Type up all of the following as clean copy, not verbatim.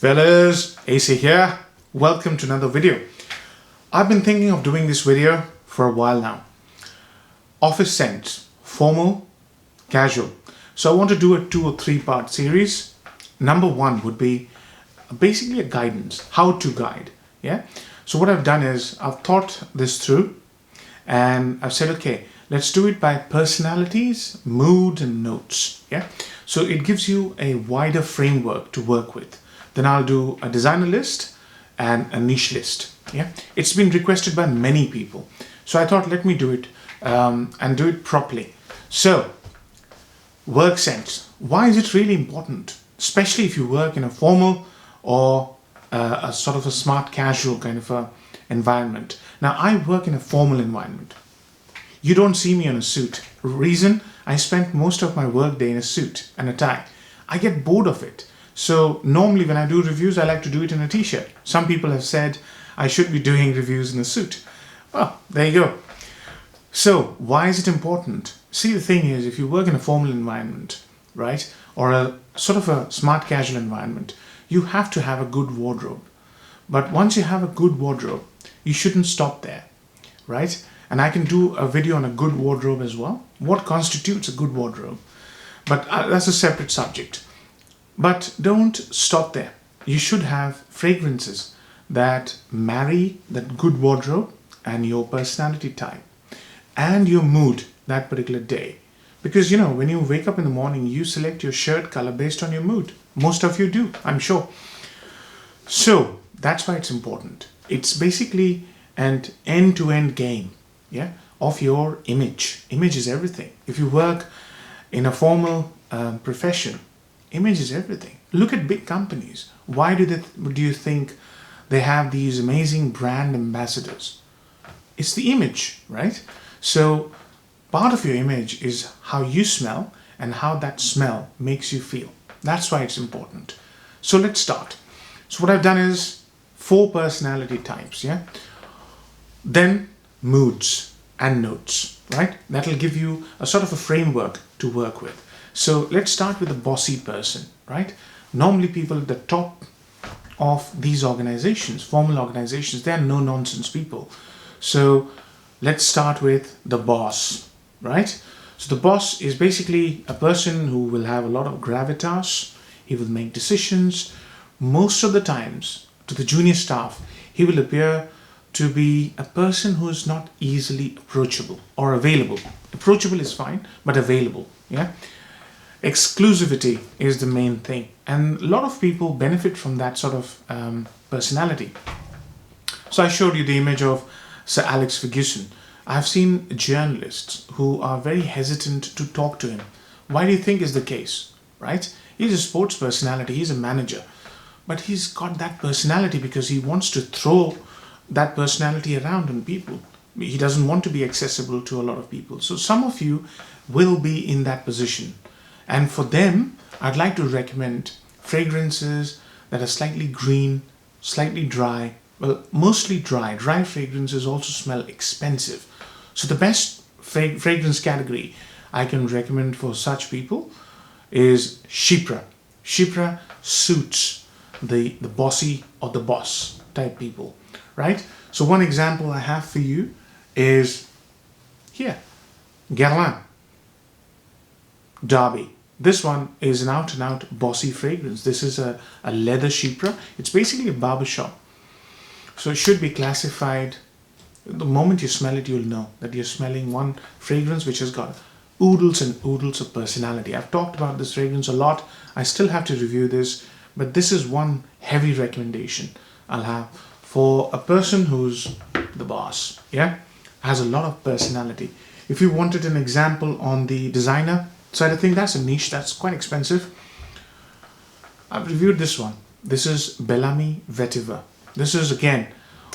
Fellas, AC here. Welcome to another video. I've been thinking of doing this video for a while now. Office scents, formal, casual. So I want to do a 2 or 3 part series. Number 1 would be basically a guidance, how to guide. Yeah. So what I've done is I've thought this through and I've said, okay, let's do it by personalities, mood and notes. Yeah. So it gives you a wider framework to work with. Then I'll do a designer list and a niche list. Yeah, it's been requested by many people, so I thought let me do it and do it properly. So, work sense. Why is it really important, especially if you work in a formal or a sort of a smart casual kind of a environment? Now, I work in a formal environment. You don't see me in a suit. Reason: I spent most of my work day in a suit and a tie. I get bored of it. So normally when I do reviews, I like to do it in a t-shirt. Some people have said I should be doing reviews in a suit. Well, there you go. So why is it important? See, the thing is, if you work in a formal environment, right, or a sort of a smart casual environment, you have to have a good wardrobe. But once you have a good wardrobe, you shouldn't stop there, right? And I can do a video on a good wardrobe as well. What constitutes a good wardrobe? But that's a separate subject. But don't stop there. You should have fragrances that marry that good wardrobe and your personality type and your mood that particular day. Because, you know, when you wake up in the morning, you select your shirt color based on your mood. Most of you do, I'm sure. So that's why it's important. It's basically an end-to-end game, yeah, of your image. Image is everything. If you work in a formal profession, image is everything. Look at big companies. Why do you think they have these amazing brand ambassadors? It's the image, right? So part of your image is how you smell and how that smell makes you feel. That's why it's important. So let's start. So what I've done is 4 personality types, yeah? Then moods and notes, right? That'll give you a sort of a framework to work with. So let's start with a bossy person, right? Normally people at the top of these organizations, formal organizations, they're no-nonsense people. So let's start with the boss, right? So the boss is basically a person who will have a lot of gravitas. He will make decisions. Most of the times, to the junior staff, he will appear to be a person who is not easily approachable or available. Approachable is fine, but available, yeah? Exclusivity is the main thing, and a lot of people benefit from that sort of personality. So I showed you the image of Sir Alex Ferguson. I've seen journalists who are very hesitant to talk to him. Why do you think is the case, right? He's a sports personality, he's a manager, but he's got that personality because he wants to throw that personality around on people. He doesn't want to be accessible to a lot of people. So some of you will be in that position. And for them, I'd like to recommend fragrances that are slightly green, slightly dry, well, mostly dry. Dry fragrances also smell expensive. So the best fragrance category I can recommend for such people is Chypre. Chypre suits the bossy or the boss type people, right? So one example I have for you is here, Guerlain Derby. This one is an out-and-out bossy fragrance. This is a leather Chypre. It's basically a barbershop. So it should be classified. The moment you smell it, you'll know that you're smelling one fragrance which has got oodles and oodles of personality. I've talked about this fragrance a lot. I still have to review this, but this is one heavy recommendation I'll have for a person who's the boss, yeah? Has a lot of personality. If you wanted an example on the designer side of things, that's a niche, that's quite expensive. I've reviewed this one. This is Bel Ami Vetiver. This is again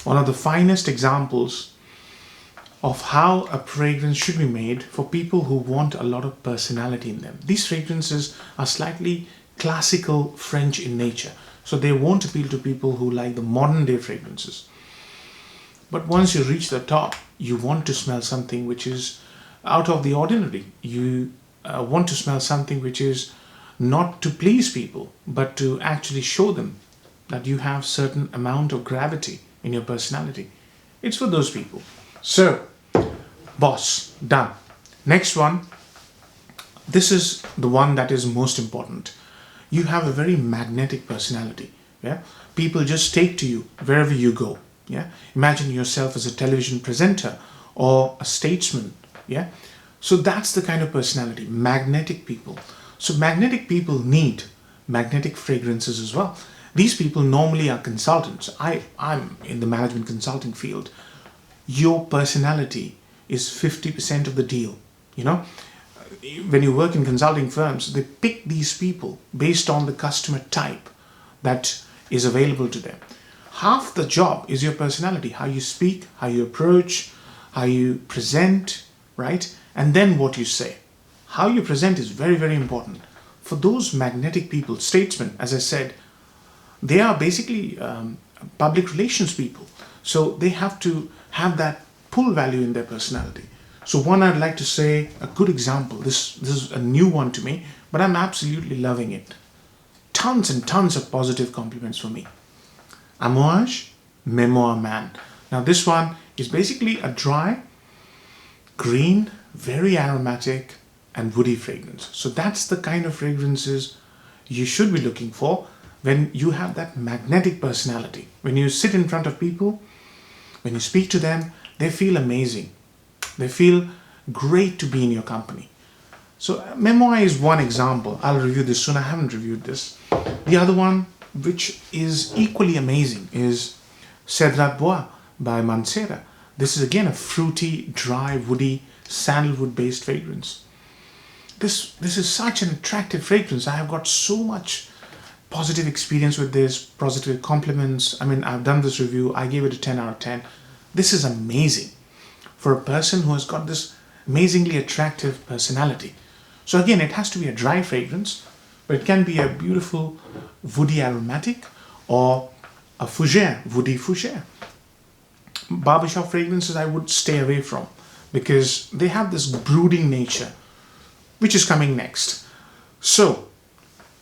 one of the finest examples of how a fragrance should be made for people who want a lot of personality in them. These fragrances are slightly classical French in nature, so they won't appeal to people who like the modern day fragrances. But once you reach the top, you want to smell something which is out of the ordinary. You want to smell something which is not to please people, but to actually show them that you have certain amount of gravity in your personality. It's for those people. So, boss, done. Next one, this is the one that is most important. You have a very magnetic personality. Yeah, people just take to you wherever you go. Yeah, imagine yourself as a television presenter or a statesman. Yeah, so that's the kind of personality, magnetic people. So magnetic people need magnetic fragrances as well. These people normally are consultants. I'm in the management consulting field. Your personality is 50% of the deal. You know, when you work in consulting firms, they pick these people based on the customer type that is available to them. Half the job is your personality, how you speak, how you approach, how you present, right? And then what you say. How you present is very, very important. For those magnetic people, statesmen, as I said, they are basically public relations people. So they have to have that pull value in their personality. So one I'd like to say, a good example, this is a new one to me, but I'm absolutely loving it. Tons and tons of positive compliments for me. Amouage Memoir Man. Now this one is basically a dry, green, very aromatic and woody fragrance. So that's the kind of fragrances you should be looking for when you have that magnetic personality. When you sit in front of people, when you speak to them, they feel amazing. They feel great to be in your company. So Memoir is one example. I'll review this soon. I haven't reviewed this. The other one, which is equally amazing, is Cedrat by Mancera. This is again a fruity, dry, woody, sandalwood-based fragrance. This is such an attractive fragrance. I have got so much positive experience with this, positive compliments. I mean, I've done this review. I gave it a 10 out of 10. This is amazing for a person who has got this amazingly attractive personality. So again, it has to be a dry fragrance, but it can be a beautiful woody aromatic or a fougere, woody fougere. Barbershop fragrances I would stay away from because they have this brooding nature, which is coming next. So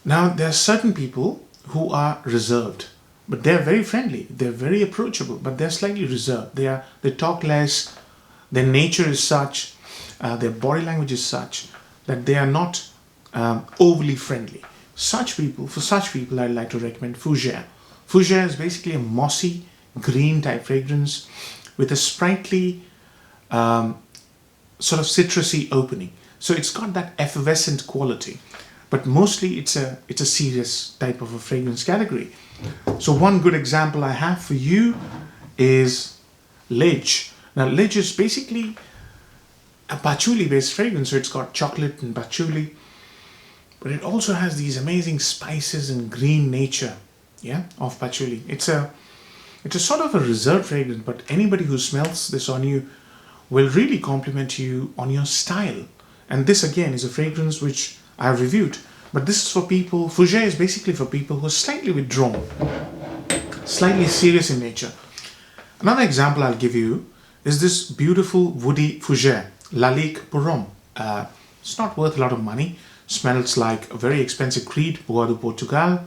now there are certain people who are reserved, but they're very friendly, they're very approachable, but they're slightly reserved. They talk less, their nature is such, their body language is such that they are not overly friendly. For such people, I'd like to recommend Fougere. Fougere is basically a mossy, green type fragrance with a sprightly, sort of citrusy opening. So it's got that effervescent quality, but mostly it's a serious type of a fragrance category. So one good example I have for you is Lalique. Now Lalique is basically a patchouli based fragrance, so it's got chocolate and patchouli, but it also has these amazing spices and green nature, yeah, of patchouli. It's a sort of a reserved fragrance, but anybody who smells this on you will really compliment you on your style. And this again is a fragrance which I've reviewed, but this is for people, Fougere is basically for people who are slightly withdrawn, slightly serious in nature. Another example I'll give you is this beautiful woody Fougere, Lalique pour Homme. It's not worth a lot of money, smells like a very expensive Creed, Bois de Portugal.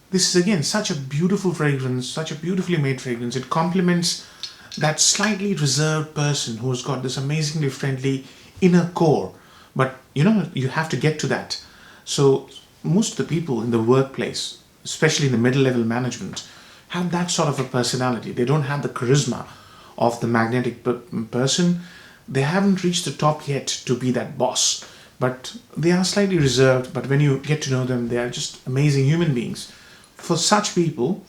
This is again such a beautiful fragrance, such a beautifully made fragrance. It complements that slightly reserved person who has got this amazingly friendly inner core, but you know, you have to get to that. So most of the people in the workplace, especially in the middle-level management, have that sort of a personality. They don't have the charisma of the magnetic person. They haven't reached the top yet to be that boss, but they are slightly reserved. But when you get to know them, they are just amazing human beings. For such people,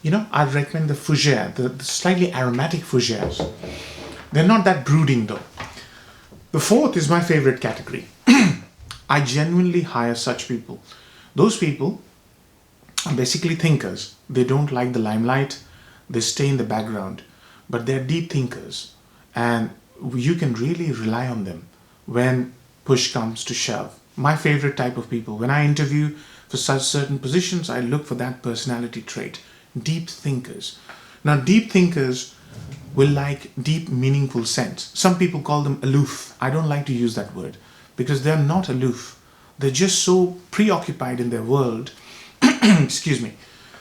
you know, I'd recommend the Fougere, the slightly aromatic Fougeres. They're not that brooding though. The fourth is my favorite category. I genuinely hire such people. Those people are basically thinkers. They don't like the limelight. They stay in the background, but they're deep thinkers, and you can really rely on them when push comes to shove. My favorite type of people, when I interview for such certain positions, I look for that personality trait. Deep thinkers. Now, deep thinkers will like deep, meaningful sense. Some people call them aloof. I don't like to use that word because they're not aloof. They're just so preoccupied in their world, excuse me,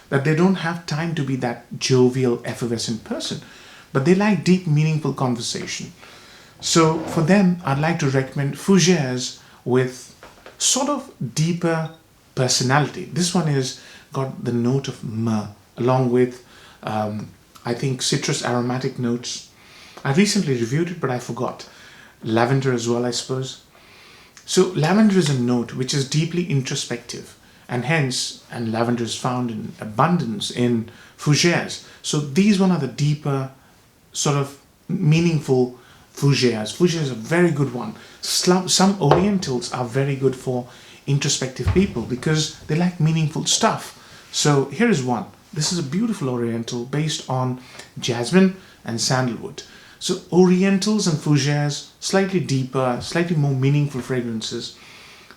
that they don't have time to be that jovial, effervescent person, but they like deep, meaningful conversation. So for them, I'd like to recommend fougères with sort of deeper personality. This one is got the note of myrrh along with I think citrus aromatic notes. I recently reviewed it, but I forgot. Lavender as well, I suppose. So lavender is a note which is deeply introspective, and lavender is found in abundance in fougères. So these one are the deeper, sort of meaningful fougères. Fougères are a very good one. Some orientals are very good for introspective people because they like meaningful stuff. So here is one. This is a beautiful oriental based on jasmine and sandalwood. So orientals and fougères, slightly deeper, slightly more meaningful fragrances.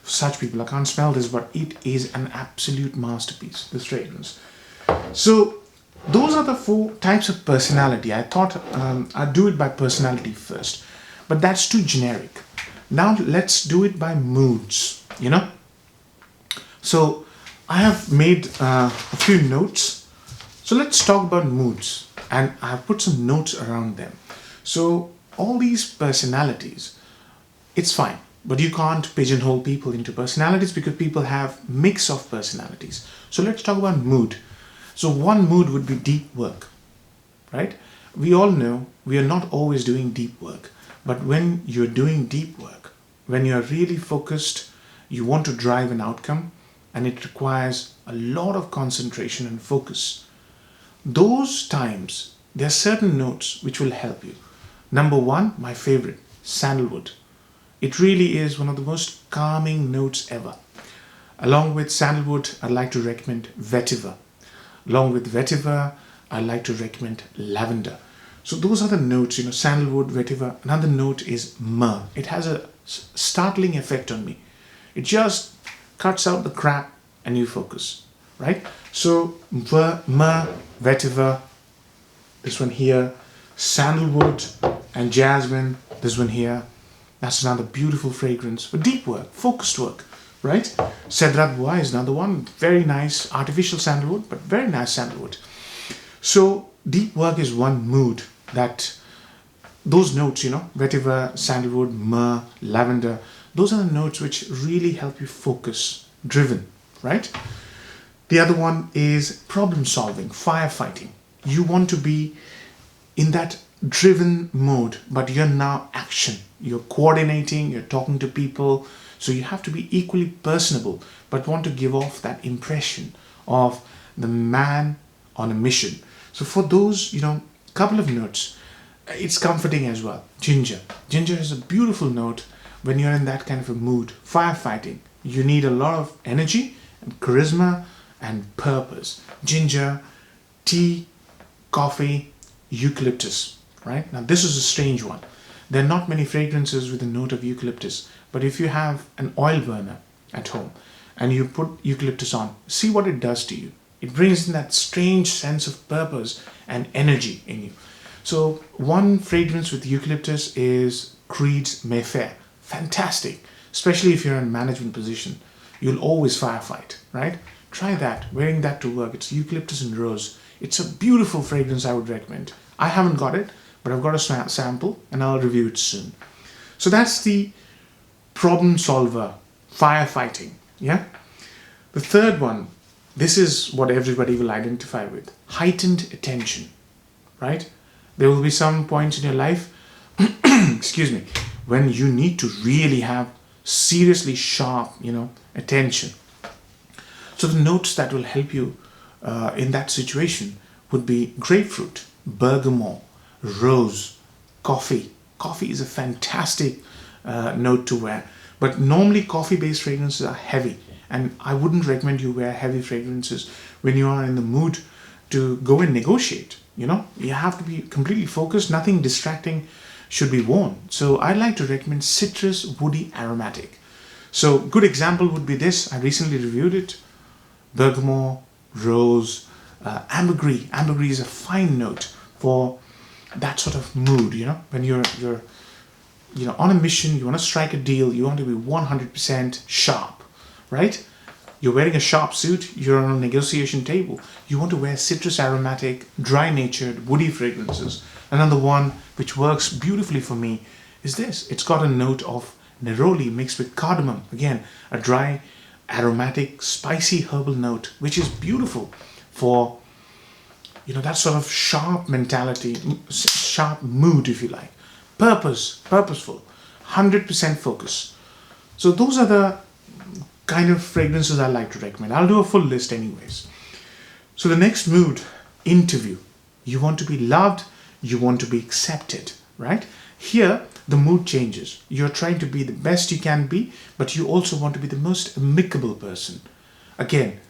For such people, I can't smell this, but it is an absolute masterpiece, this fragrance. So those are the 4 types of personality. I thought I'd do it by personality first, but that's too generic. Now let's do it by moods, you know. So I have made a few notes. So let's talk about moods, and I've put some notes around them. So all these personalities, it's fine, but you can't pigeonhole people into personalities because people have mix of personalities. So let's talk about mood. So one mood would be deep work, right? We all know we are not always doing deep work, but when you're doing deep work, when you're really focused, you want to drive an outcome, and it requires a lot of concentration and focus. Those times, there are certain notes which will help you. Number 1, my favorite, sandalwood. It really is one of the most calming notes ever. Along with sandalwood, I'd like to recommend vetiver. Along with vetiver, I'd like to recommend lavender. So those are the notes, you know, sandalwood, vetiver. Another note is myrrh. It has a startling effect on me. It just cuts out the crap and you focus, right? So myrrh, vetiver, this one here, sandalwood and jasmine, this one here. That's another beautiful fragrance for deep work, focused work, right? Cedrat is another one, very nice, artificial sandalwood, but very nice sandalwood. So deep work is one mood that, those notes, you know, vetiver, sandalwood, myrrh, lavender, those are the notes which really help you focus, driven, right? The other one is problem solving, firefighting. You want to be in that driven mode, but you're now action. You're coordinating, you're talking to people. So you have to be equally personable, but want to give off that impression of the man on a mission. So for those, you know, couple of notes, it's comforting as well. Ginger. Ginger is a beautiful note when you're in that kind of a mood. Firefighting. You need a lot of energy and charisma and purpose. Ginger, tea, coffee, eucalyptus, right? Now this is a strange one. There are not many fragrances with a note of eucalyptus, but if you have an oil burner at home and you put eucalyptus on, see what it does to you. It brings in that strange sense of purpose and energy in you. So one fragrance with eucalyptus is Creed's Mayfair. Fantastic, especially if you're in a management position. You'll always firefight, right? Try that, wearing that to work. It's eucalyptus and rose. It's a beautiful fragrance I would recommend. I haven't got it, but I've got a sample and I'll review it soon. So that's the problem solver, firefighting, yeah? The third one, this is what everybody will identify with, heightened attention, right? There will be some points in your life, excuse me, when you need to really have seriously sharp, you know, attention. So the notes that will help you in that situation would be grapefruit, bergamot, rose, coffee. Coffee is a fantastic note to wear, but normally coffee-based fragrances are heavy, and I wouldn't recommend you wear heavy fragrances when you are in the mood to go and negotiate. You know, you have to be completely focused. Nothing distracting should be worn. So I like to recommend citrus, woody, aromatic. So good example would be this. I recently reviewed it. Bergamot, rose, ambergris. Ambergris is a fine note for that sort of mood, you know, when you're on a mission, you want to strike a deal, you want to be 100% sharp, right? You're wearing a sharp suit, you're on a negotiation table. You want to wear citrus aromatic, dry natured, woody fragrances. Another one which works beautifully for me is this. It's got a note of neroli mixed with cardamom. Again, a dry, aromatic, spicy herbal note, which is beautiful for, you know, that sort of sharp mentality, sharp mood, if you like. Purposeful, 100% focus. So those are the kind of fragrances I like to recommend. I'll do a full list anyways. So the next mood, interview. You want to be loved, you want to be accepted, right? Here, the mood changes. You're trying to be the best you can be, but you also want to be the most amicable person. Again,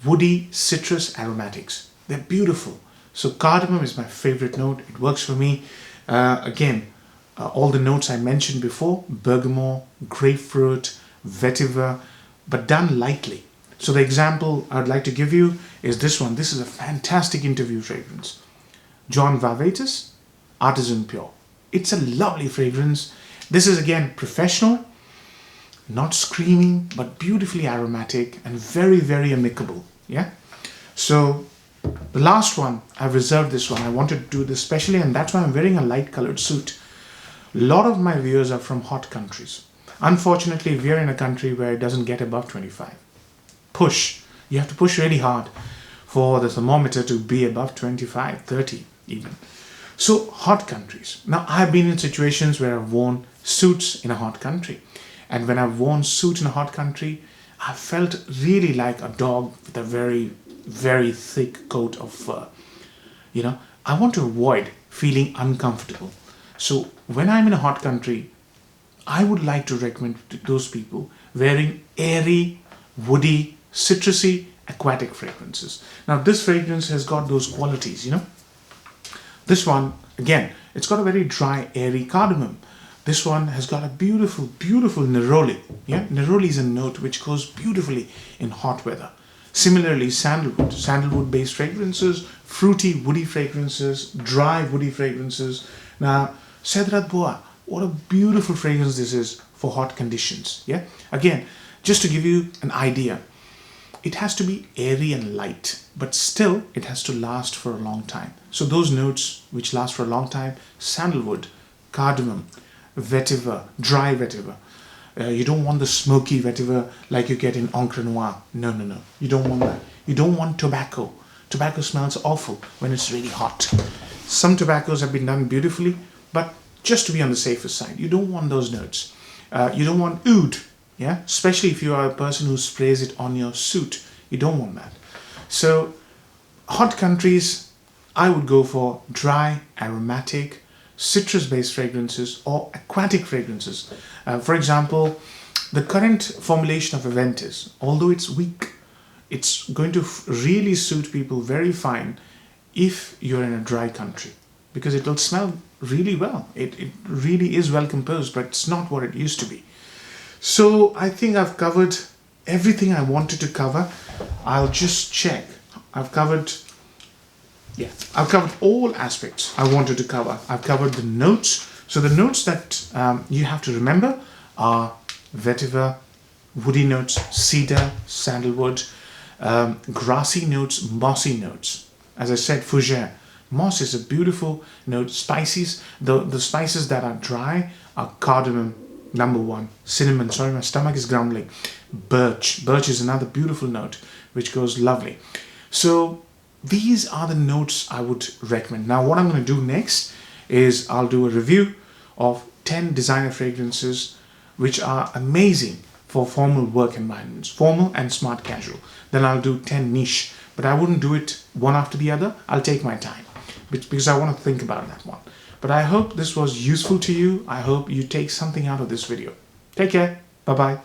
woody, citrus, aromatics. They're beautiful. So cardamom is my favorite note. It works for me. All the notes I mentioned before, bergamot, grapefruit, vetiver, but done lightly. So the example I'd like to give you is this one. This is a fantastic interview fragrance. John Varvatos, Artisan Pure. It's a lovely fragrance. This is again professional, not screaming, but beautifully aromatic and very, very amicable. Yeah. So the last one, I've reserved this one. I wanted to do this specially, and that's why I'm wearing a light colored suit. A lot of my viewers are from hot countries. Unfortunately, we're in a country where it doesn't get above 25. Push. You have to push really hard for the thermometer to be above 25, 30 even. So hot countries. Now I've been in situations where I've worn suits in a hot country. And when I've worn suits in a hot country, I felt really like a dog with a very, very thick coat of fur. You know, I want to avoid feeling uncomfortable. So when I'm in a hot country, I would like to recommend to those people wearing airy, woody, citrusy, aquatic fragrances. Now this fragrance has got those qualities, you know. This one, again, it's got a very dry, airy cardamom. This one has got a beautiful, beautiful neroli. Yeah, neroli is a note which goes beautifully in hot weather. Similarly, sandalwood-based fragrances, fruity, woody fragrances, dry, woody fragrances. Now, Cedrat Boa, what a beautiful fragrance this is for hot conditions. Yeah, again, just to give you an idea, it has to be airy and light, but still it has to last for a long time. So those notes which last for a long time, sandalwood, cardamom, vetiver, dry vetiver. You don't want the smoky vetiver like you get in Encre Noire. No. You don't want that. You don't want tobacco. Tobacco smells awful when it's really hot. Some tobaccos have been done beautifully, but just to be on the safer side, you don't want those notes. You don't want oud, yeah? Especially if you are a person who sprays it on your suit. You don't want that. So, hot countries, I would go for dry, aromatic, citrus-based fragrances or aquatic fragrances. For example, the current formulation of Aventus, although it's weak, it's going to really suit people very fine if you're in a dry country, because it will smell really well. It really is well composed, but it's not what it used to be. So I think I've covered everything I wanted to cover. I'll just check. I've covered all aspects I wanted to cover. I've covered the notes. So the notes that you have to remember are vetiver, woody notes, cedar, sandalwood, grassy notes, mossy notes. As I said, fougere. Moss is a beautiful note. Spices, the spices that are dry are cardamom, number one. Cinnamon, sorry, my stomach is grumbling. Birch. Birch is another beautiful note, which goes lovely. So these are the notes I would recommend. Now what I'm going to do next is I'll do a review of 10 designer fragrances which are amazing for formal work environments, formal and smart casual. Then I'll do 10 niche, but I wouldn't do it one after the other. I'll take my time because I want to think about that one. But I hope this was useful to you. I hope you take something out of this video. Take care. Bye-bye.